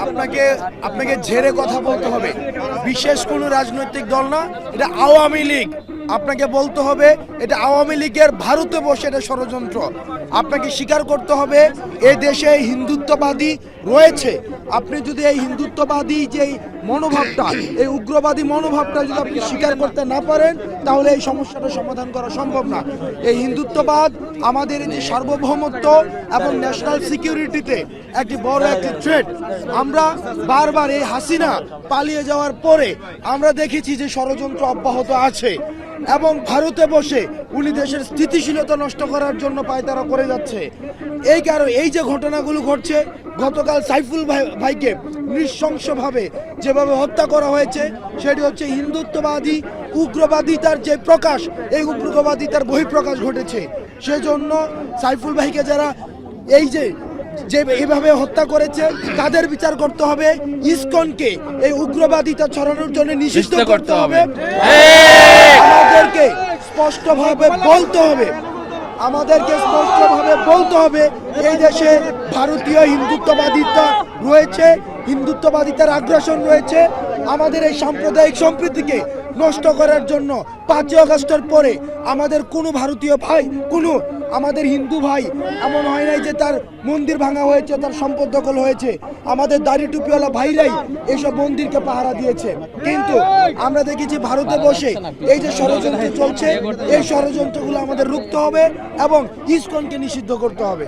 আপনাকে আপনাকে ঝেড়ে কথা বলতে হবে। বিশেষ কোনো রাজনৈতিক দল না, এটা আওয়ামী লীগ। আপনাকে বলতে হবে এটা আওয়ামী লীগের ভারতে বসে এটা ষড়যন্ত্র। আপনাকে স্বীকার করতে হবে এই দেশে হিন্দুত্ববাদী রয়েছে। আপনি যদি এই হিন্দুত্ববাদী যে মনোভাবটা, এই উগ্রবাদী মনোভাবটা যদি আপনি স্বীকার করতে না পারেন, তাহলে এই সমস্যাটা সমাধান করা সম্ভব না। এই হিন্দুত্ববাদ আমাদের যে সার্বভৌমত্ব এবং ন্যাশনাল সিকিউরিটিতে একটি বড় একটি থ্রেট। আমরা বারবার এই হাসিনা পালিয়ে যাওয়ার পরে আমরা দেখেছি যে ষড়যন্ত্র অব্যাহত আছে এবং ভারতে বসে উনি দেশের স্থিতিশীলতা নষ্ট করার জন্য পায়তারা করে যাচ্ছে। এই কারণে এই যে ঘটনাগুলো ঘটছে, গতকাল সাইফুল ভাইকে নৃশংসভাবে যেভাবে হত্যা করা হয়েছে, সেটি হচ্ছে হিন্দুত্ববাদী উগ্রবাদিতার যে প্রকাশ, এই উগ্রবাদিতার বহিঃপ্রকাশ ঘটেছে। সেজন্য সাইফুল ভাইকে যারা এই যে এইভাবে হত্যা করেছে তাদের বিচার করতে হবে। ইসকনকে এই উগ্রবাদিতা ছড়ানোর জন্য নিষিদ্ধ করতে হবে। আমাদেরকে স্পষ্টভাবে বলতে হবে এই দেশে ভারতীয় হিন্দুত্ববাদিতা রয়েছে, হিন্দুত্ববাদিতার আগ্রাসন রয়েছে। আমাদের এই সাম্প্রদায়িক সম্প্রীতিকে নষ্ট করার জন্য 5ই আগস্টের পরে আমাদের কোনো ভারতীয় ভাই, কোনো আমাদের হিন্দু ভাই এমন হয় নাই যে তার মন্দির ভাঙা হয়েছে, তার সম্পদ দখল হয়েছে। আমাদের দাড়ি টুপিওয়ালা ভাইরাই এসব মন্দিরকে পাহারা দিয়েছে। কিন্তু আমরা দেখেছি ভারতে বসে এই যে ষড়যন্ত্র চলছে, এই ষড়যন্ত্রগুলো আমাদের রুখতে হবে এবং ইসকনকে নিষিদ্ধ করতে হবে।